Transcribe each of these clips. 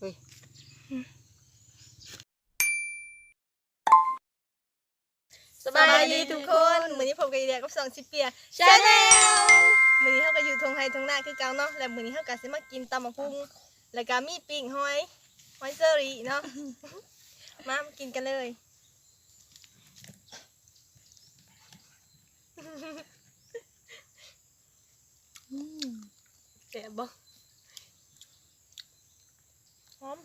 ฮ้ยสบายดีทุกคนมื้อนี้ผมกับอีเดียกับสองชิปเปียชาแนลมื้อนี้เฮาก็อยู่ทงไฮทงหน้าคือเก่าเนาะและมื้อนี้เฮาก็สิมากินตำบักหุ่งแล้วก็มีปิ้งหอยเชอรี่เนาะ มากินกันเลยแซ่บบ่หอม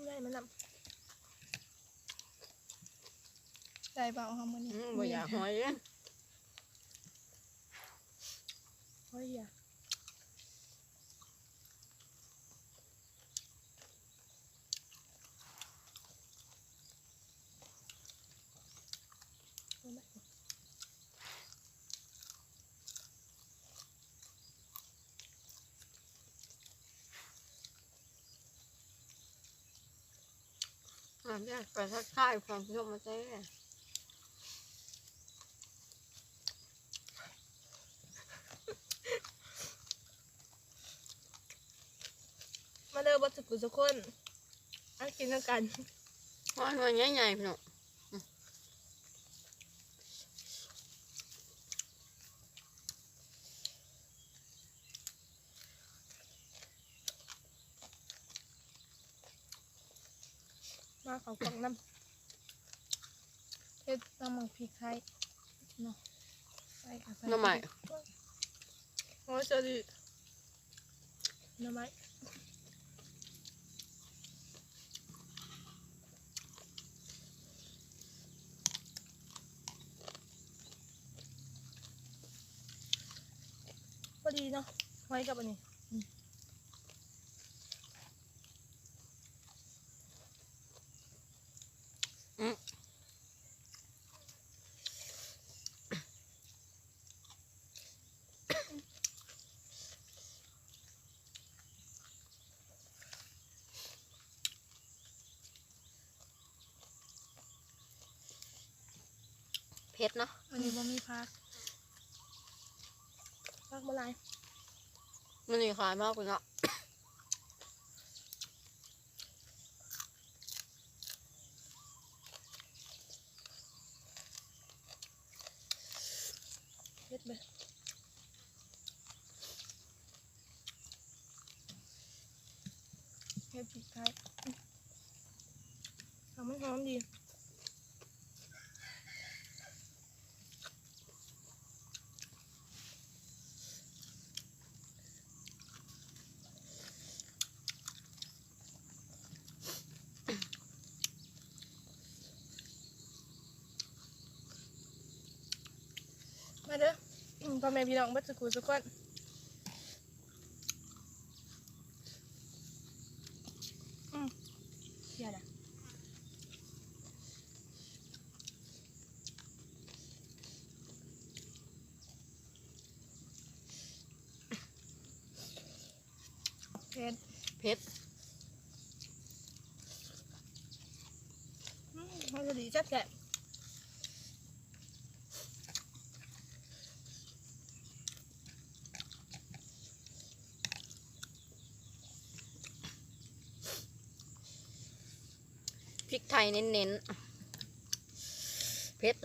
ได้มันนำได้เปล่าคะมื้อนี้บ่อยากหอยเลยหอยอ่ะเนี่ยไปทักทายความชมมาเจ้มาเด้อบ่ทุกคนมากินกันหอยมันใหญ่ๆพี่น้องมาเขากล่องน้ำเฮ็ดน้ำมันพริกไทยเนาะใส่กับใส่น้ำใหม่โอ้ยเจอดิน้ำไม้พอดีเนาะไว้กับอันนี้เผ็ดเนาะอันนี้บ่มีพักบ่หลายมันนี่ขายมากเลยเนาะเฮ็ดเลยเฮ็ดพริกไทยทำให้หอมดีมาเด้อพ่อแม่พี่น้องบัดสุขุสุขคนเดี๋ยวนะเผ็ด เผ็ดมันจะดีจัดแกะพริกไทยเน้นๆเผ็ด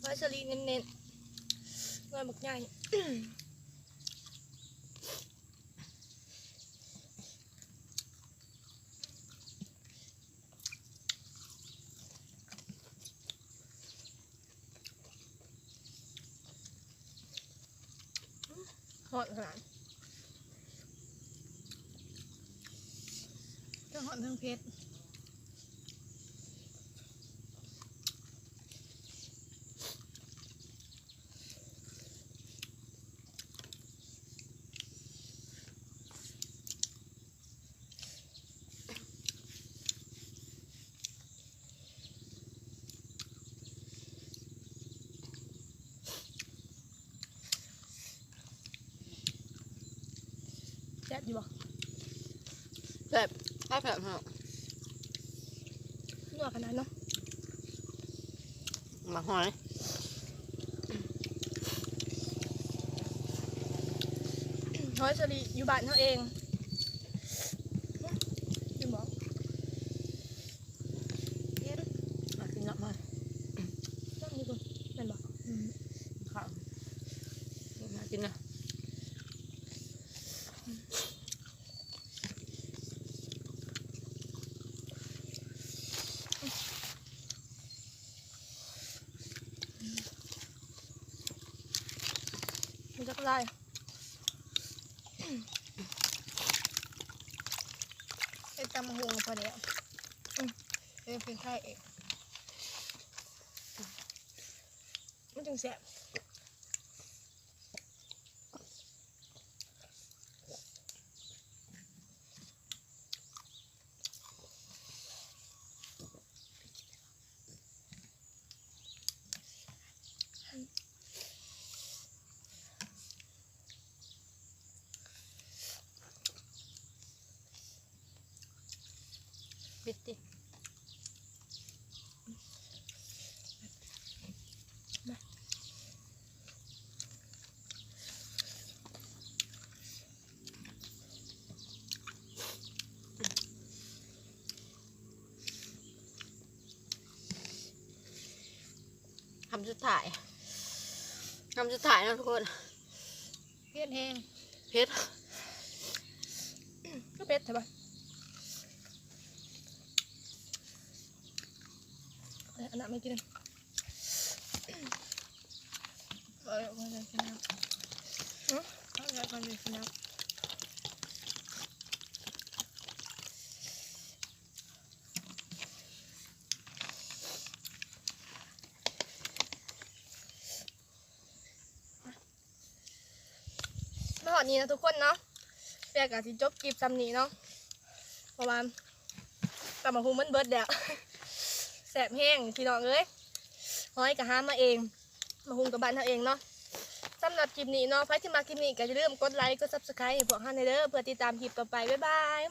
ไวเชอรี่เน้นๆเงินบักใหญ่หอดขนาดทั้งหอดทั้งเผ็ด ซ่บอยู่บ่ แบบถ้าแบบพี่น้อง นัวขนาดเนาะ หมักหอย หอยเชอรี่อยู่บ้านเขาเองกินบ่เฮ็ด มากินละมา นั่งดีกว่าแม่นบ่ ข้าวมากินนะ มันจะกระไรไอ้ตำมะฮงพอแล้วเป็นเพียงไข่เองมันจึงแซ่บปิดดิคำสุดท้ายนะทุกคน เผ็ดแห้ง เผ็ด ก็เผ็ดใช่ปะอันนั้นไม่กินเอาเลยคนเดียวกินน้ำเอาเลยคนเดียวกินน้ำมาหอดนี้นะทุกคนเนาะเปียกกับที่จบกีบซ้ำนี้เนาะเพราะว่าตำมะฮุงมันเบิดแล้ว แสบแห้งพี่น้องเอ้ยหอยกับหามาเองมาหุงกับบ้านเขาเองเนาะสำหรับคลิปนี้เนาะใครที่มาคลิปนี้ก็อย่าลืมกดไลค์กด Subscribe ให้พวกเราในเด้อเพื่อติดตามคลิปต่อไปบ๊ายบาย